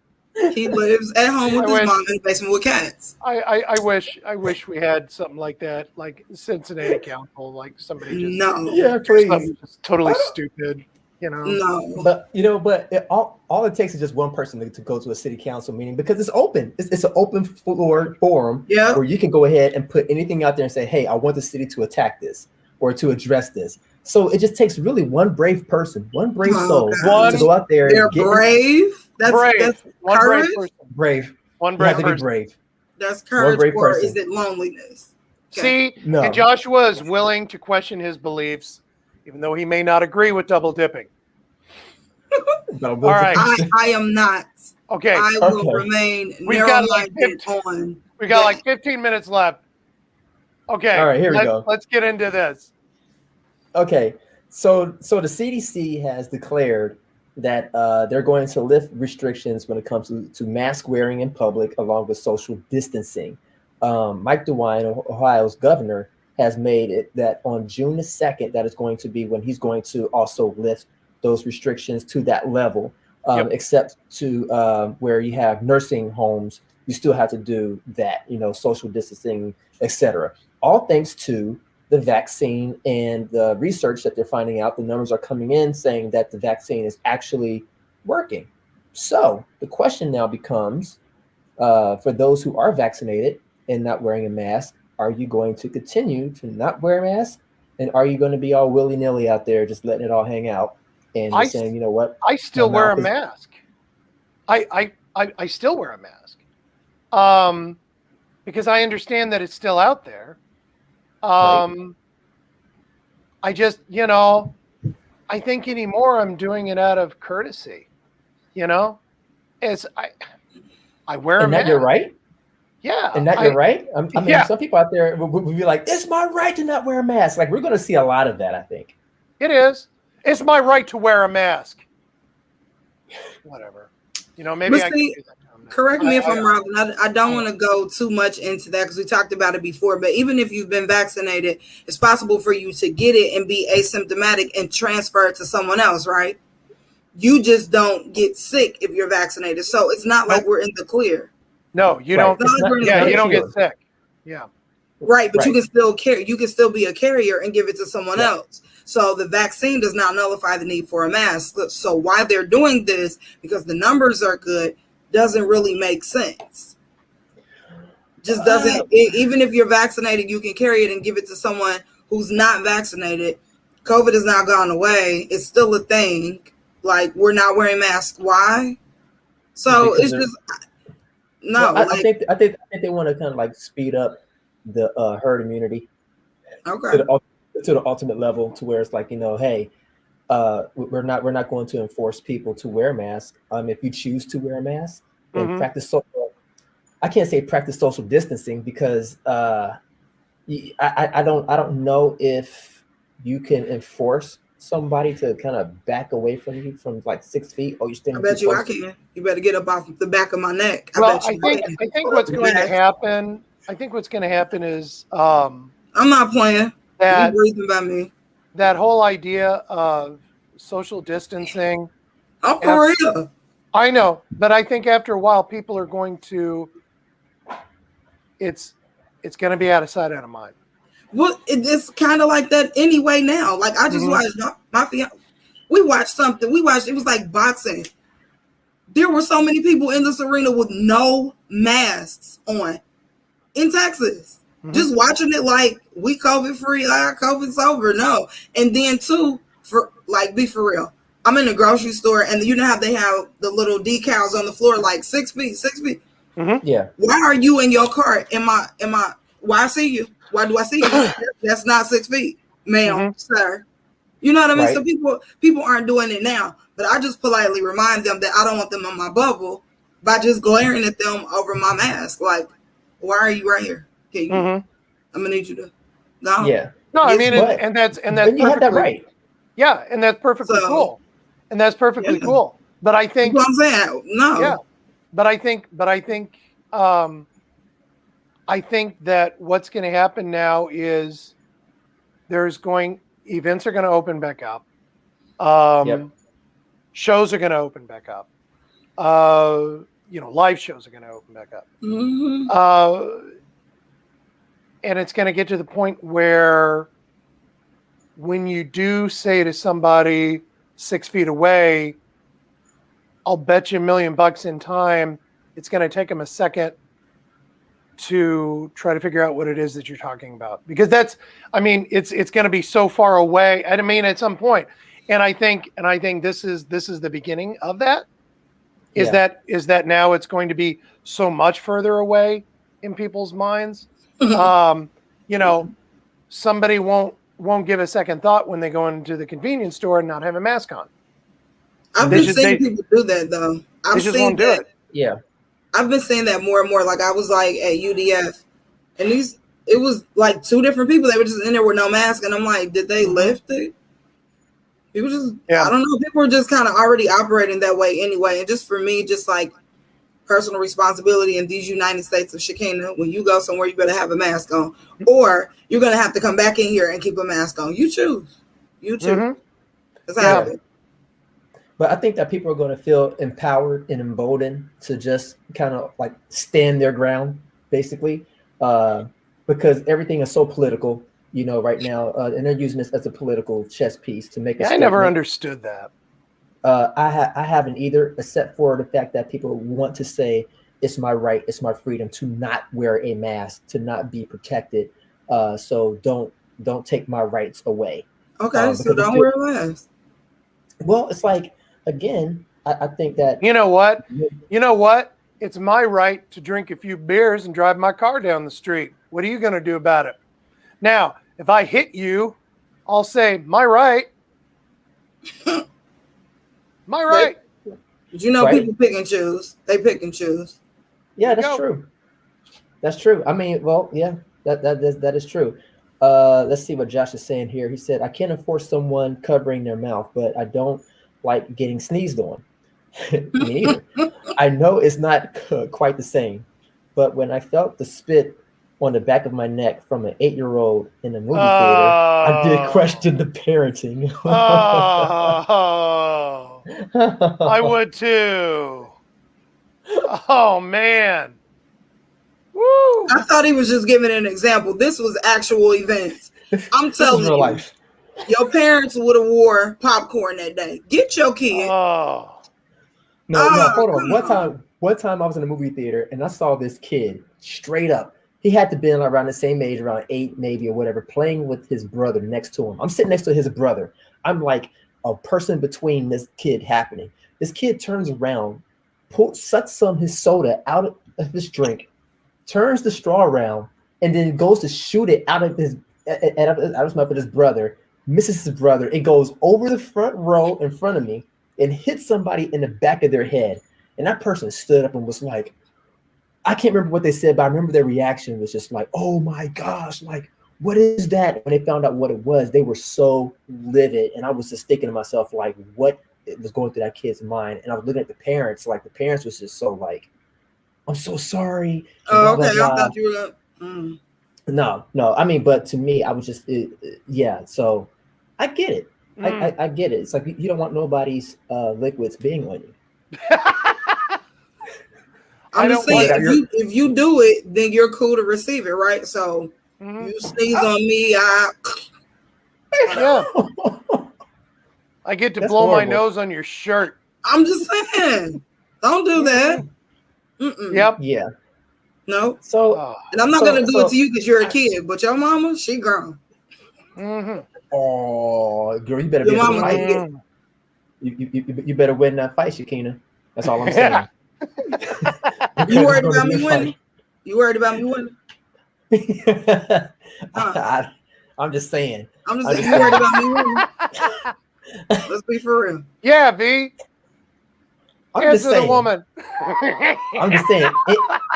He lives at home with his mom in the basement with cats. I wish we had something like that, like Cincinnati Council, like somebody just just totally stupid. But all it takes is just one person to go to a city council meeting, because it's open. It's an open forum where you can go ahead and put anything out there and say, hey, I want the city to attack this or to address this. So it just takes really one brave person, one brave soul to go out there. They're brave. That's one courage. Brave. One brave person. To be brave. That's courage, or is it loneliness? Okay. See, and Joshua is willing to question his beliefs, even though he may not agree with double dipping. All right. I am not. Okay. I will remain narrow-minded on. We got like 15 minutes left. Okay. All right, here we go. Let's get into this. Okay. So the CDC has declared that they're going to lift restrictions when it comes to mask wearing in public, along with social distancing. Mike DeWine, Ohio's governor, has made it that on June the 2nd, that is going to be when he's going to also lift those restrictions to that level, except to where you have nursing homes, you still have to do that, social distancing, etc. All thanks to the vaccine and the research that they're finding out. The numbers are coming in saying that the vaccine is actually working. So the question now becomes, for those who are vaccinated and not wearing a mask, are you going to continue to not wear a mask? And are you going to be all willy-nilly out there just letting it all hang out and saying, you know what? I still wear a mask. I still wear a mask. because I understand that it's still out there. Right. I just, I think anymore I'm doing it out of courtesy. As I wear a And that mask. you're right. Yeah. And that you're right. I mean, Yeah. some people out there would be like, "It's my right to not wear a mask." Like, we're going to see a lot of that, I think. It is. It's my right to wear a mask. Whatever. Maybe I can do that. Correct me if I'm wrong. I don't want to go too much into that because we talked about it before. But even if you've been vaccinated, it's possible for you to get it and be asymptomatic and transfer it to someone else, right? You just don't get sick if you're vaccinated. So it's not like we're in the clear. No, you don't. You don't get sick. Yeah. Right, but you can still carry. You can still be a carrier and give it to someone else. So the vaccine does not nullify the need for a mask. So why they're doing this, because the numbers are good, doesn't really make sense. Just doesn't. Even if you're vaccinated, you can carry it and give it to someone who's not vaccinated. COVID has not gone away. It's still a thing. Like, we're not wearing masks. Why? So it's just no. Well, I think they want to kind of like speed up the herd immunity. Okay. To the ultimate level, to where it's like, hey, we're not going to enforce people to wear masks. If you choose to wear a mask and practice social, I can't say practice social distancing because I don't know if you can enforce somebody to kind of back away from you from like 6 feet. Oh, you're standing. I bet I can. You better get up off the back of my neck. I think what's going to happen. I think what's going to happen is I'm not playing. That breathing by me. That whole idea of social distancing. Oh, for real. I know, but I think after a while, people are going to. It's going to be out of sight, out of mind. Well, it's kind of like that anyway now. Like, I just watched my fiance. We watched something. It was like boxing. There were so many people in this arena with no masks on in Texas. Just watching it like, we COVID free, COVID's over. No. And then too, be for real. I'm in the grocery store and you know how they have the little decals on the floor, like 6 feet. Yeah. Why are you in your car? Why I see you? Why do I see you? That's not 6 feet, ma'am, sir. You know what I mean? Right. So people aren't doing it now, but I just politely remind them that I don't want them in my bubble by just glaring at them over my mask. Like, why are you right here? I'm gonna need you to. No. Yeah. No, I mean, and that's you have that right. Yeah, and that's perfectly cool. And that's perfectly cool. But I think that's what I'm saying. No. Yeah. But I think that what's going to happen now is events are going to open back up. Shows are going to open back up. Live shows are going to open back up. And it's going to get to the point where when you do say to somebody 6 feet away, I'll bet you $1 million in time, it's going to take them a second to try to figure out what it is that you're talking about. Because it's going to be so far away. I mean, at some point. And I think this is the beginning of that. Is that now it's going to be so much further away in people's minds? Somebody won't give a second thought when they go into the convenience store and not have a mask on. I've been seeing people do that though. They just won't do it. Yeah. I've been saying that more and more. Like, I was like at UDF and it was like 2 different people. They were just in there with no mask. And I'm like, did they lift it? People just, I don't know. People were just kind of already operating that way anyway. And just for me, just like personal responsibility in these United States of Shekinah, when you go somewhere, you better have a mask on, or you're going to have to come back in here and keep a mask on. You choose. That's how I feel. But I think that people are going to feel empowered and emboldened to just kind of like stand their ground, basically, because everything is so political, right now, and they're using this as a political chess piece to make. I never understood that. I haven't either, except for the fact that people want to say it's my right, it's my freedom to not wear a mask, to not be protected. So don't take my rights away. Okay, so don't wear a mask. Well, it's like, again, I think that you know what it's my right to drink a few beers and drive my car down the street. What are you going to do about it? Now, if I hit you, I'll say, my right. My right. You know, people pick and choose. They pick and choose. Yeah, that's true. That's true. I mean, well, yeah, that is true. Let's see what Josh is saying here. He said, I can't enforce someone covering their mouth, but I don't like getting sneezed on. Me neither. I know it's not quite the same, but when I felt the spit on the back of my neck from an 8-year-old in a movie theater, I did question the parenting. I would too. Oh, man. Woo! I thought he was just giving an example. This was actual events. I'm telling you, life. Your parents would have wore popcorn that day. Get your kid. Oh. No, hold on. One time I was in a movie theater and I saw this kid straight up. He had to be around the same age, around 8 maybe or whatever, playing with his brother next to him. I'm sitting next to his brother. I'm like a person between this kid happening. This kid turns around, sucks some of his soda out of his drink, turns the straw around, and then goes to shoot it out of his mouth with his brother, misses his brother. It goes over the front row in front of me and hits somebody in the back of their head. And that person stood up and was like, I can't remember what they said, but I remember their reaction was just like, oh my gosh, like, what is that? When they found out what it was, they were so livid. And I was just thinking to myself, like, what was going through that kid's mind? And I was looking at the parents, like the parents was just so like, I'm so sorry. Oh, okay. I thought you were No. I mean, but to me, I was just, yeah. So I get it. I get it. It's like you don't want nobody's liquids being on you. I'm just saying, if you do it, then you're cool to receive it, right? So you sneeze on me, yeah. I get to blow my nose on your shirt. I'm just saying, don't do that. Yep. Yeah. No. So, and I'm not gonna do it to you because you're a kid, but your mama, she grown. Oh, girl, you better be able to fight. You better win that fight, Shakina. That's all I'm saying. You worried about me winning? You worried about me winning? I'm just saying. I'm just saying, you worried about me winning? Let's be for real. Yeah, V. Answer the woman. I'm just saying,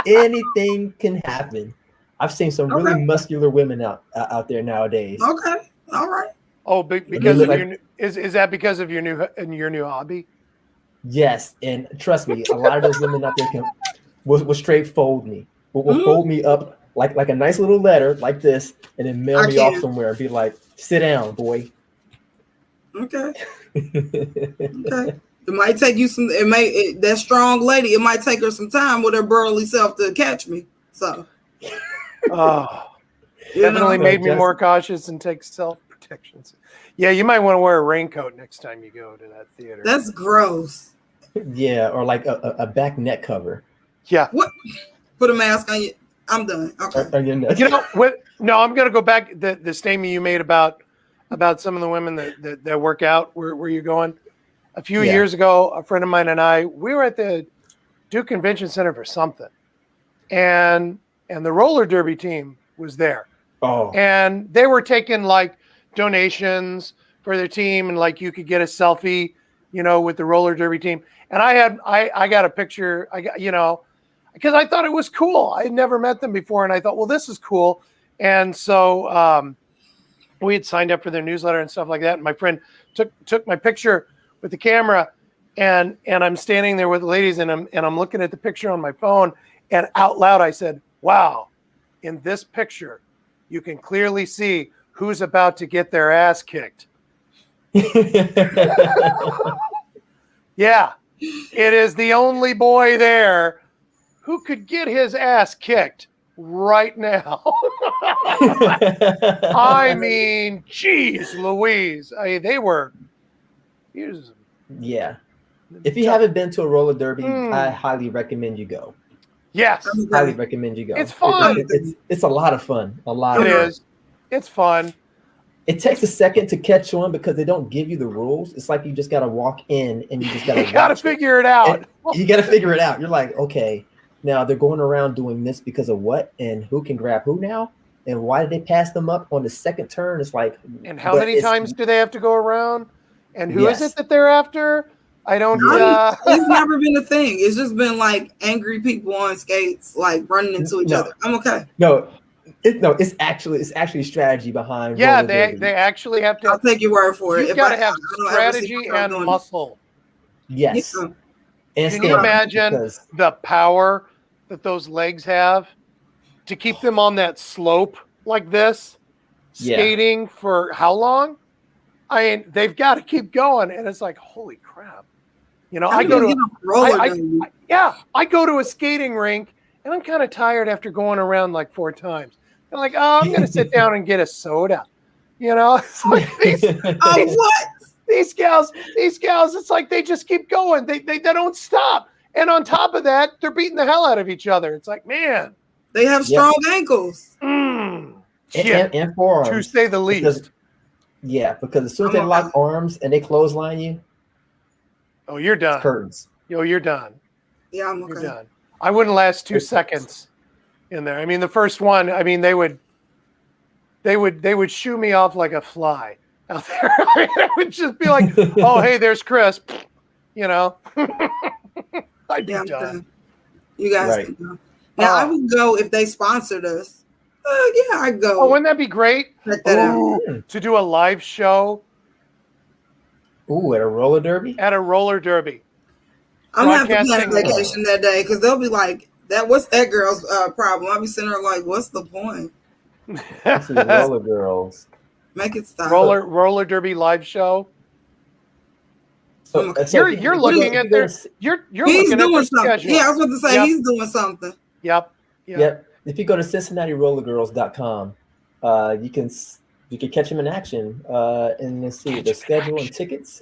anything can happen. I've seen some really muscular women out there nowadays. Okay, all right. Oh, because of your is that because of your new hobby? Yes, and trust me, a lot of those women out there will straight fold me. Will fold me up like a nice little letter like this, and then mail me off somewhere and be like, "Sit down, boy." Okay. Okay. It might take you some. That strong lady. It might take her some time with her burly self to catch me. So. Definitely made me more cautious and take self-protection. Yeah, you might want to wear a raincoat next time you go to that theater. That's gross. Yeah, or like a back neck cover. Yeah. What? Put a mask on you. I'm done. Okay. You know what? No, I'm gonna go back. The statement you made about some of the women that work out. Where you're going? A few years ago, a friend of mine and I, we were at the Duke Convention Center for something, and the roller derby team was there. Oh. And they were taking like donations for their team, and like you could get a selfie, with the roller derby team. And I got a picture. I got, because I thought it was cool. I had never met them before, and I thought, well, this is cool. And so we had signed up for their newsletter and stuff like that. And my friend took my picture with the camera, and I'm standing there with the ladies, and I'm looking at the picture on my phone, and out loud I said, "Wow, in this picture, you can clearly see who's about to get their ass kicked." Yeah, it is the only boy there who could get his ass kicked right now. I mean, geez, Louise. They were. Yeah. If you haven't been to a roller derby, I highly recommend you go. Yes. Highly recommend you go. It's fun. It's a lot of fun. It is. It's fun. It takes a second to catch on because they don't give you the rules. It's like you just got to walk in and you just got to figure it out. You got to figure it out. You're like, okay, Now they're going around doing this because of what and who can grab who now, and why did they pass them up on the second turn? It's like, And how many times do they have to go around? And who is Yes. it that they're after? I don't. It's never been a thing. It's just been like angry people on skates, like running into each other. I'm okay. It's actually strategy behind. Yeah, they actually have to. I'll take your word for it. You've got to have strategy and muscle. Yes. Yeah. And can you imagine the power that those legs have to keep them on that slope like this, skating for how long? I mean, they've got to keep going, and it's like, holy crap! You know, I go to a skating rink, and I'm kind of tired after going around like 4 times. I'm like, oh, I'm going to sit down and get a soda. You know, it's like these gals, it's like they just keep going. They don't stop. And on top of that, they're beating the hell out of each other. It's like, man. They have strong ankles. And forearms. To say the least. Because as soon as they lock arms and they clothesline you. Oh, you're done. Curtains. Yo, you're done. Yeah, I'm okay. You're done. I wouldn't last 2 seconds in there. I mean, the first one, I mean, they would shoo me off like a fly out there. It would just be like, oh, hey, there's Chris. You know, I'd be done. You guys can go. Now, I would go if they sponsored us. Yeah, I'd go. Oh, wouldn't that be great? Check that out. To do a live show. Ooh, at a roller derby? At a roller derby. I'm going to have to plan a vacation that day because they'll be like, what's that girl's problem? I'll be sitting there like, what's the point? This is roller girls. Make it stop. Roller derby live show. So, you're looking at their you're he's looking doing at something. schedule. Yeah, I was about to say he's doing something. Yep. If you go to CincinnatiRollerGirls.com, you can catch them in action and then see the schedule and tickets.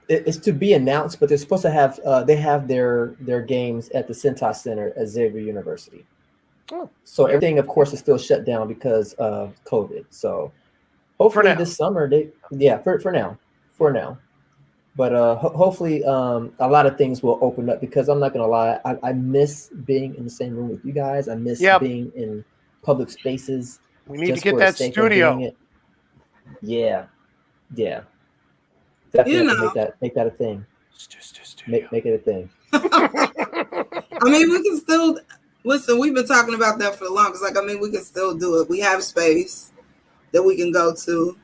It's to be announced, but they're supposed to have they have their games at the Cintas Center at Xavier University. So everything, of course, is still shut down because of COVID. So hopefully this summer, for now. But hopefully a lot of things will open up because I'm not going to lie. I miss being in the same room with you guys. I miss being in public spaces. We need to get that studio. Yeah. Definitely make that a thing. Make it a thing. I mean, we can still listen. We've been talking about that for the longest. Like, I mean, we can still do it. We have space that we can go to.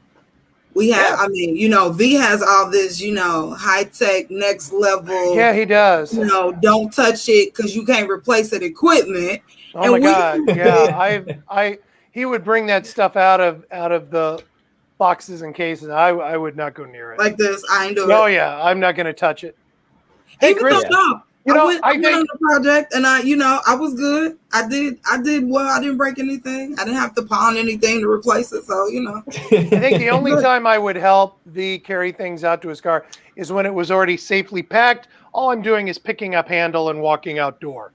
We have, I mean, you know, V has all this, you know, high tech, next level. Yeah, he does. You know, don't touch it because you can't replace it equipment. Oh my God! Yeah, he would bring that stuff out of the boxes and cases. I would not go near it. Like this, I ain't doing it. Oh yeah, I'm not going to touch it. Hey, even Chris, though, I went on the project and I was good. I did well. I didn't break anything. I didn't have to pawn anything to replace it. So, you know. I think the only time I would help V carry things out to his car is when it was already safely packed. All I'm doing is picking up handle and walking outdoor.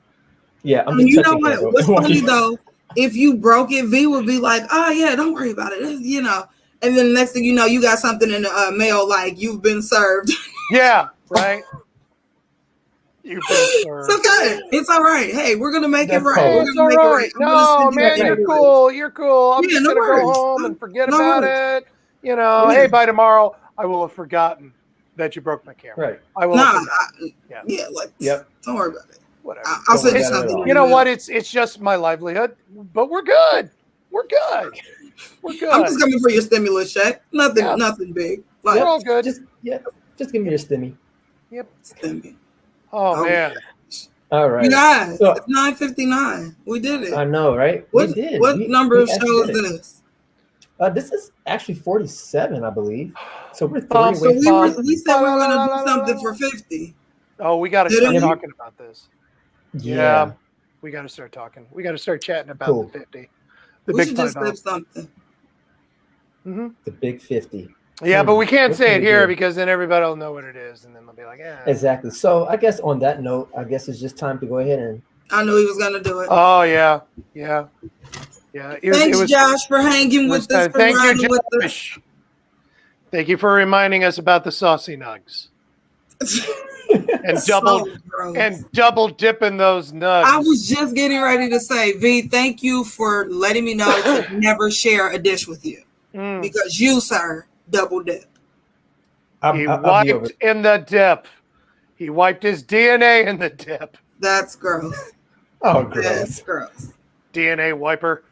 Yeah. You know what? What's funny though, if you broke it, V would be like, oh yeah, don't worry about it. You know. And then the next thing you know, you got something in the mail like you've been served. Yeah, right. You've been served. It's okay. It's all right. Hey, we're gonna make it right. Cool. We're gonna make it right. No, man, you're cool. You're cool. I'm just gonna go home and forget about it. You know, hey, by tomorrow I will have forgotten that you broke my camera. Right. I will. Don't worry about it. Whatever. I'll send you something. You know what? It's just my livelihood, but we're good. We're good. We're good. I'm just coming for your stimulus check. Nothing big. Like, we're all good. Just give me your stimmy. Yep. Stimmy. Oh man. All right. You guys, it's 9:59. We did it. I know, right? We did. What number of shows is this? This is actually 47, I believe. So we're 3 we said we were going to do something for 50. Oh, we got to start talking about this. Yeah. We got to start talking. We got to start chatting about the 50. We should just say something. Mm-hmm. The big 50. Yeah, but we can't say it here because then everybody will know what it is, and then they'll be like, "Yeah." Exactly. So I guess on that note, it's just time to go ahead and. I knew he was going to do it. Oh yeah. Thanks, Josh, for hanging with us. Thank you, Josh. Thank you for reminding us about the saucy nugs. and So gross. double dipping those nugs. I was just getting ready to say, V, thank you for letting me know to never share a dish with you. Because you, sir, double dip. He wiped in the dip. He wiped his DNA in the dip. That's gross. Oh, gross. That's gross. DNA wiper.